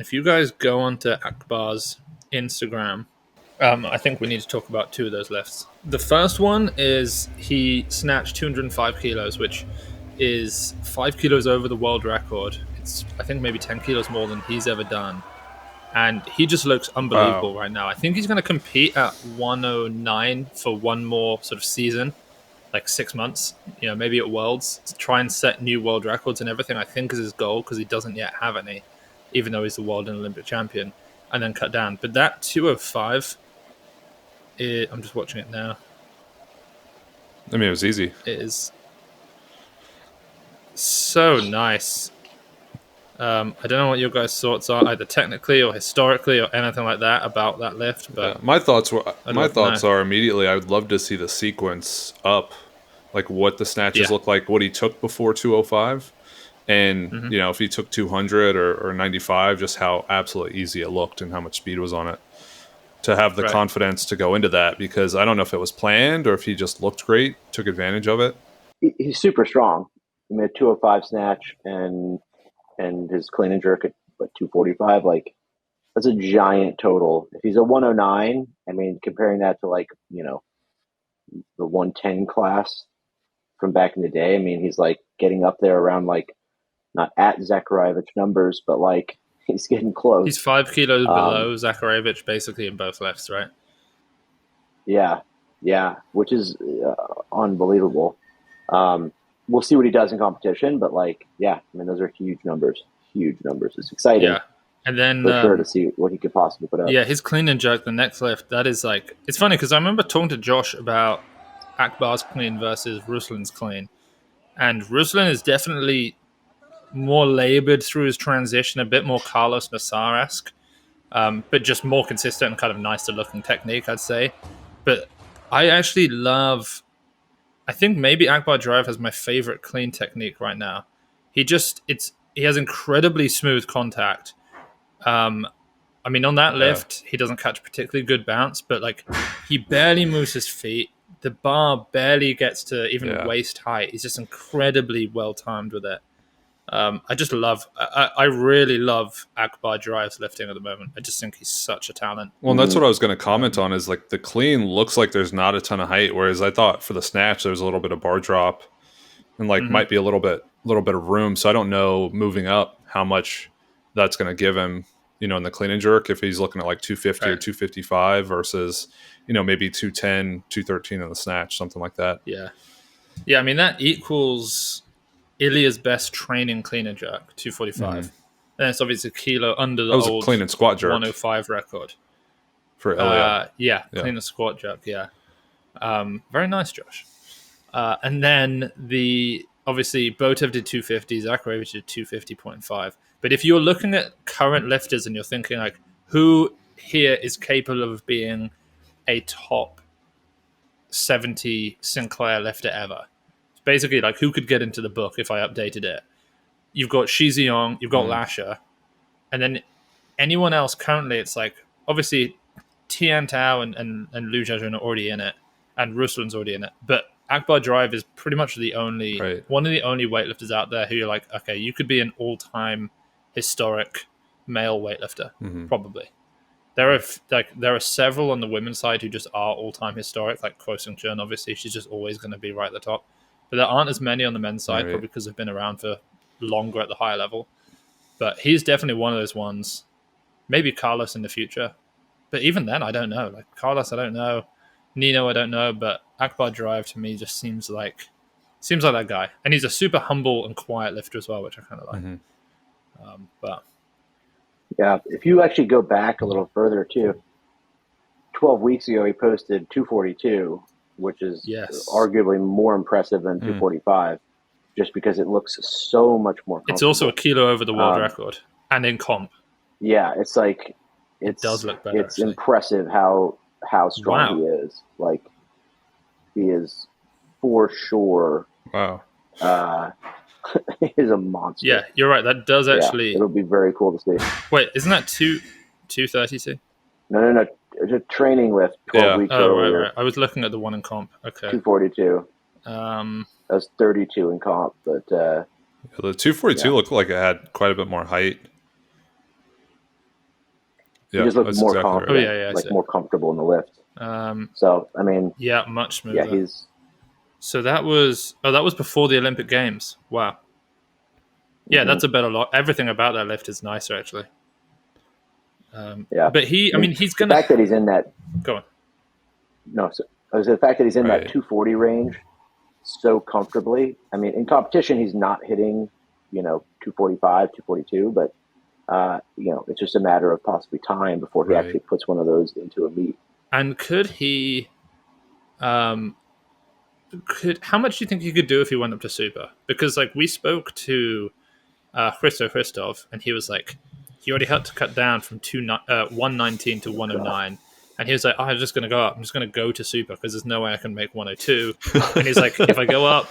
if you guys go onto Akbar's Instagram, I think we need to talk about two of those lifts. The first one is he snatched 205 kilos, which is 5 kilos over the world record. It's, I think, maybe 10 kilos more than he's ever done. And he just looks unbelievable right now. I think he's going to compete at 109 for one more sort of season, like 6 months, maybe at Worlds, to try and set new world records and everything, I think is his goal, because he doesn't yet have any, even though he's the world and Olympic champion, and then cut down. But that 205, I'm just watching it now. I mean, it was easy. It is so nice. I don't know what your guys' thoughts are, either technically or historically or anything like that about that lift. But yeah, my thoughts are immediately, I would love to see the sequence up, like what the snatches look like, what he took before 205, and if he took 200 or 95, just how absolutely easy it looked and how much speed was on it. To have the confidence to go into that, because I don't know if it was planned or if he just looked great, took advantage of it. He's super strong. I mean, a 205 snatch and his clean and jerk at 245, like, that's a giant total. If he's a 109, I mean, comparing that to the 110 class from back in the day, I mean, he's like getting up there around, like, not at Zakharevich numbers, but like he's getting close. He's 5 kilos below Zakharevich basically in both lifts, right? Yeah, which is unbelievable. We'll see what he does in competition, but I mean, those are huge numbers. It's exciting. Yeah. And then for sure to see what he could possibly put up. Yeah, his clean and jerk, the next lift, that is like, it's funny because I remember talking to Josh about Akbar's clean versus Ruslan's clean. And Ruslan is definitely more labored through his transition, a bit more Carlos Nassar-esque, but just more consistent and kind of nicer looking technique, I'd say. But I actually love, I think maybe Akbar Djuraev has my favorite clean technique right now. He has incredibly smooth contact. I mean, on that lift, he doesn't catch particularly good bounce, but like he barely moves his feet. The bar barely gets to even waist height. He's just incredibly well timed with it. I really love Akbar Djuraev's lifting at the moment. I just think he's such a talent. Well, and that's what I was going to comment on, is like the clean looks like there's not a ton of height, whereas I thought for the snatch there's a little bit of bar drop and might be a little bit of room. So I don't know moving up how much that's going to give him, in the clean and jerk, if he's looking at like 250 or 255 versus, maybe 210, 213 in the snatch, something like that. Yeah. I mean, that equals Ilya's best training clean and jerk, 245. And it's obviously a kilo under the old clean and squat jerk 105 record. For Ilya. Clean and squat jerk, very nice, Josh. And then obviously Botev did 250, Zakharevich did 250.5. But if you're looking at current lifters and you're thinking like, who here is capable of being a top 70 Sinclair lifter ever? It's basically like, who could get into the book if I updated it? You've got Shiziong, you've got Lasha, and then anyone else currently, it's like, obviously Tian Tao and Liu Jiajun are already in it, and Ruslan's already in it, but Akbar Djuraev is pretty much one of the only weightlifters out there who you're like, okay, you could be an all-time historic male weightlifter, probably. There are several on the women's side who just are all-time historic, like Kuo Seung Chun, obviously, she's just always going to be right at the top. But there aren't as many on the men's side, probably because they've been around for longer at the higher level. But he's definitely one of those ones. Maybe Carlos in the future. But even then, I don't know. Like Carlos, I don't know. Nino, I don't know. But Akbar Djuraev, to me, just seems like that guy. And he's a super humble and quiet lifter as well, which I kind of like. But yeah, if you actually go back a little further, too, 12 weeks ago, he posted 242, which is arguably more impressive than 245, just because it looks so much more comfortable. It's also a kilo over the world record, and in comp. Yeah, it's like it does look better. It's impressive how strong he is. Like, he is for sure. Wow. He's a monster. Yeah, you're right. That does actually. It'll be very cool to see. Wait, isn't that 232? No. It's a training lift 12 weeks earlier. Right. I was looking at the one in comp. Okay. 242. That was 32 in comp, but the 242 looked like it had quite a bit more height. He just looked more exactly confident, right. like more comfortable in the lift. So I mean, much smoother. Yeah, So that was before the Olympic Games. Wow. Yeah, that's a better lot. Everything about that lift is nicer, actually. yeah. But he's gonna. The fact that he's in that. Go on. No, so the fact that he's in that Right. 240 range so comfortably. I mean, in competition, he's not hitting, 245, 242, but it's just a matter of possibly time before he actually puts one of those into a meet. And could he? How much do you think he could do if he went up to super? Because like we spoke to Christov, and he was like, he already had to cut down from 119 to 109. And he was like, I'm just going to go up. I'm just going to go to super because there's no way I can make 102. And he's like, if I go up,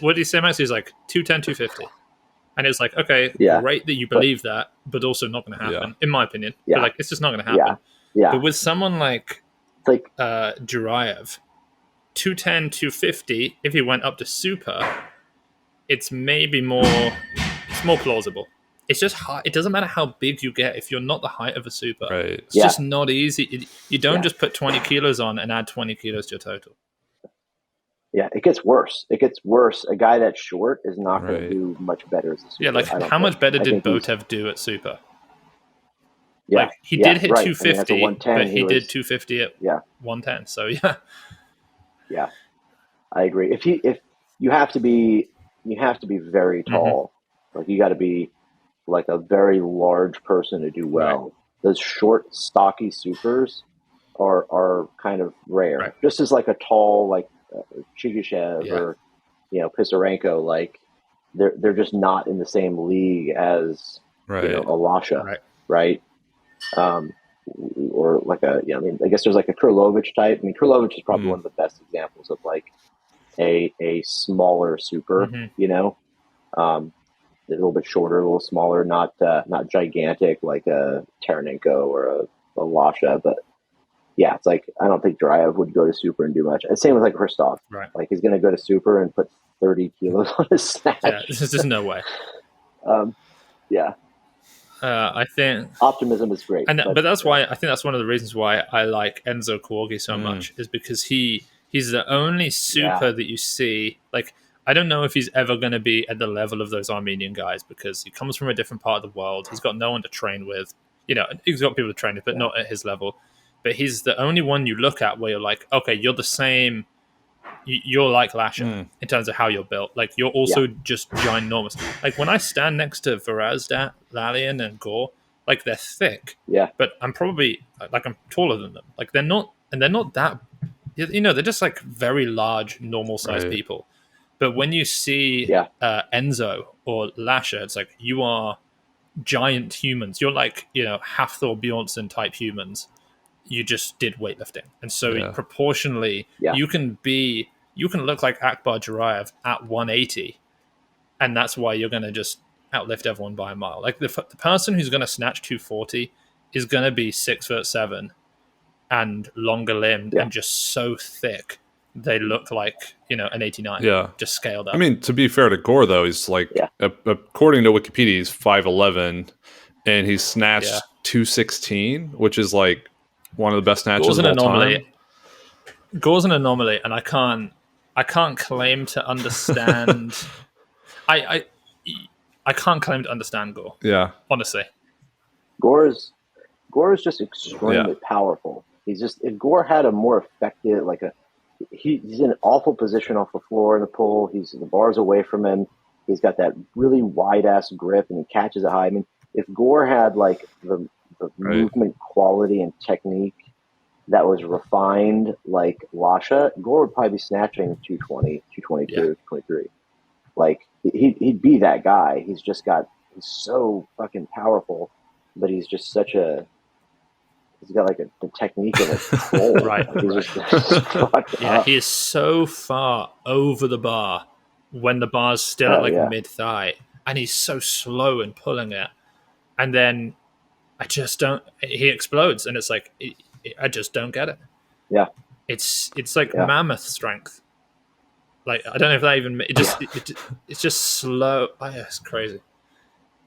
what did he say, Max? He's like, 210, 250. And it was like, okay, great that you believe that, but also not going to happen, in my opinion. But like, it's just not going to happen. Yeah. But with someone like Djuraev, 210, 250, if he went up to super, it's maybe it's more plausible. It's just hard. It doesn't matter how big you get if you're not the height of a super. Right. It's just not easy. You don't just put 20 kilos on and add 20 kilos to your total. Yeah, it gets worse. It gets worse. A guy that's short is not going to do much better as a super. Yeah, like how much better did Botev do at super? Yeah, like he did hit right. 250, but he did 250 at 110. So yeah, I agree. If you have to be very tall. Like you got to be like a very large person to do well. Right. Those short, stocky supers are kind of rare. Right. Just as like a tall like Chigashev or Pisarenko, like they're just not in the same league as a Lasha, right? Or like I guess there's like a Krlovich type. I mean, Krlovich is probably one of the best examples of like a smaller super, a little bit shorter, a little smaller, not gigantic like a Taranenko or a Lasha, but yeah, it's like I don't think Djuraev would go to super and do much. Same with like Christoph. Right. Like he's going to go to super and put 30 kilos on his snatch. Yeah, there's just no way. Yeah. I think optimism is great, but that's why I think that's one of the reasons why I like Enzo Corgi so much is because he's the only super that you see. Like I don't know if he's ever going to be at the level of those Armenian guys because he comes from a different part of the world. He's got no one to train with. He's got people to train with, but not at his level. But he's the only one you look at where you're like, okay, you're the same. You're like Lasha in terms of how you're built. Like you're also just ginormous. Like when I stand next to Varazdat, Lalian, and Gore, like they're thick. Yeah. But I'm probably I'm taller than them. Like they're not that. They're just like very large, normal sized people. But when you see Enzo or Lasha, it's like you are giant humans. You're like Hafthor Bjornsson type humans. You just did weightlifting, and so proportionally, you can look like Akbar Djuraev at 180, and that's why you're going to just outlift everyone by a mile. Like the person who's going to snatch 240 is going to be 6'7" and longer limbed and just so thick they look like an 89. Just scaled up. I mean, to be fair to Gore though, he's like according to Wikipedia, he's 5'11", and he's snatched 216, which is like one of the best snatches of all time. Gore's an anomaly, and I can't claim to understand. I can't claim to understand Gore. Yeah, honestly, Gore is just extremely powerful. He's just if Gore had a more effective he's in an awful position off the floor in the pool. The bar's away from him. He's got that really wide ass grip, and he catches it high. I mean, if Gore had like the movement quality and technique that was refined like Lasha, Gore would probably be snatching 220, 222, 223. Like he'd be that guy. He's so fucking powerful, but he's just he's got like the technique and a control. He is so far over the bar when the bar's still at mid thigh, and he's so slow in pulling it, and then he explodes, and it's like I just don't get it. Yeah, it's like mammoth strength. Like I don't know if that even it's just slow. It's crazy.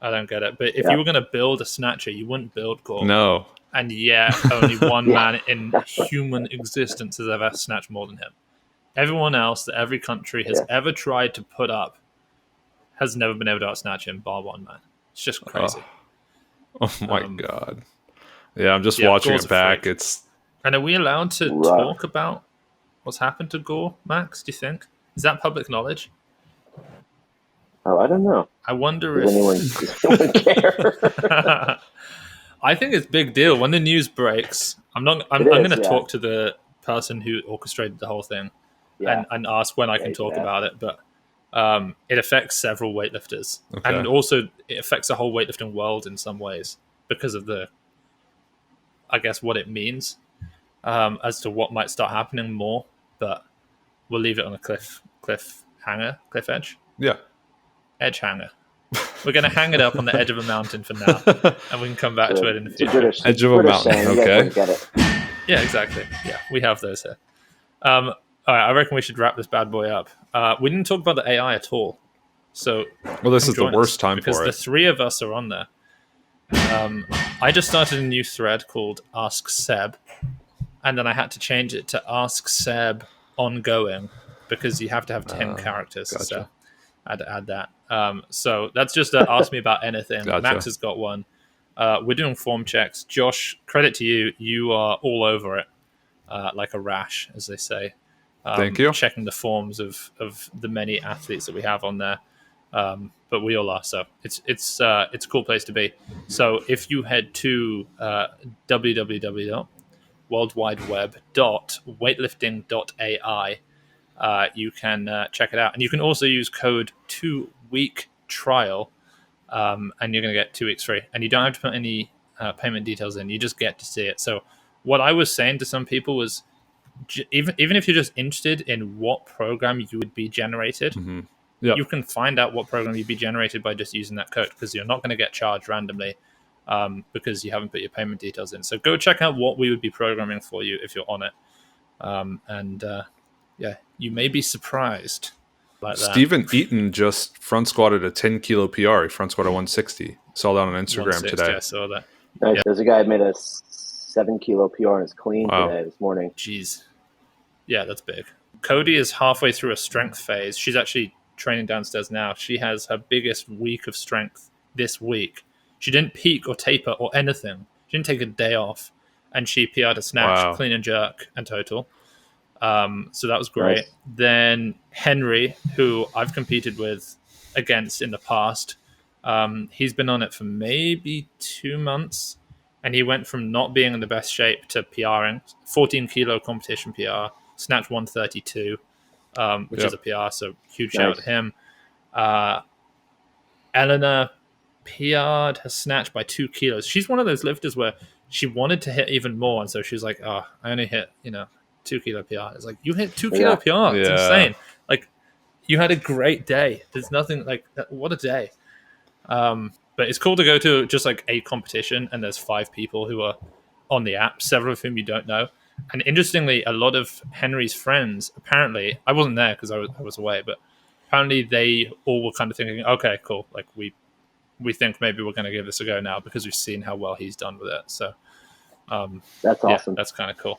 I don't get it. But if you were going to build a snatcher, you wouldn't build Gore. No, and yet only one man in human existence has ever snatched more than him. Everyone else that every country has ever tried to put up has never been able to outsnatch him, bar one man. It's just crazy. Oh my god! Yeah, I'm just watching it back. And are we allowed to talk about what's happened to Gore, Max? Do you think is that public knowledge? Oh, I don't know. I wonder does anyone care? I think it's a big deal when the news breaks. I'm going to talk to the person who orchestrated the whole thing and ask when I can talk about it. But it affects several weightlifters, and also it affects the whole weightlifting world in some ways because of I guess what it means as to what might start happening more. But we'll leave it on a cliff edge. Yeah, edge hanger. We're going to hang it up on the edge of a mountain for now, and we can come back to it in the future. Edge of a mountain, okay. Get it. Yeah, exactly. Yeah, we have those here. All right, I reckon we should wrap this bad boy up. We didn't talk about the AI at all. So, well, this is the worst time for it. Because the three of us are on there. I just started a new thread called Ask Seb, and then I had to change it to Ask Seb Ongoing because you have to have 10 characters. Gotcha. So I had to add that. So that's just ask me about anything. Gotcha. Max has got one. We're doing form checks. Josh, credit to you. You are all over it, like a rash, as they say. Thank you. Checking the forms of the many athletes that we have on there. But we all are. So it's a cool place to be. So if you head to www.worldwideweb.weightlifting.ai, you can check it out. And you can also use code 2weektrial, and you're going to get 2 weeks free. And you don't have to put any payment details in. You just get to see it. So what I was saying to some people was, even if you're just interested in what program you would be generated, you can find out what program you'd be generated by just using that code, because you're not going to get charged randomly because you haven't put your payment details in. So go check out what we would be programming for you if you're on it. Yeah, you may be surprised. Like Stephen Eaton just front squatted a 10 kilo PR. He front squatted 160. Saw that on Instagram today. I saw that. Nice. There's a guy who made a 7 kilo PR in his clean today, this morning. Jeez. Yeah, that's big. Cody is halfway through a strength phase. She's actually training downstairs now. She has her biggest week of strength this week. She didn't peak or taper or anything. She didn't take a day off. And she PR'd a snatch, clean and jerk, and total. So that was great. Nice. Then Henry, who I've competed against in the past, he's been on it for maybe 2 months, and he went from not being in the best shape to PRing. 14 kilo competition PR, snatch 132, which is a PR, so huge shout out to him. Eleanor PR'd her snatch by 2 kilos. She's one of those lifters where she wanted to hit even more, and so she was like, I only hit 2 kilo PR. It's like, you hit 2 kilo PR. It's insane. Like, you had a great day. There's nothing like that. What a day. But it's cool to go to just like a competition, and there's 5 people who are on the app, several of whom you don't know. And interestingly, a lot of Henry's friends, apparently, I wasn't there because I was away, but apparently they all were kind of thinking, okay, cool. Like, we think maybe we're going to give this a go now because we've seen how well he's done with it. So that's awesome. That's kind of cool.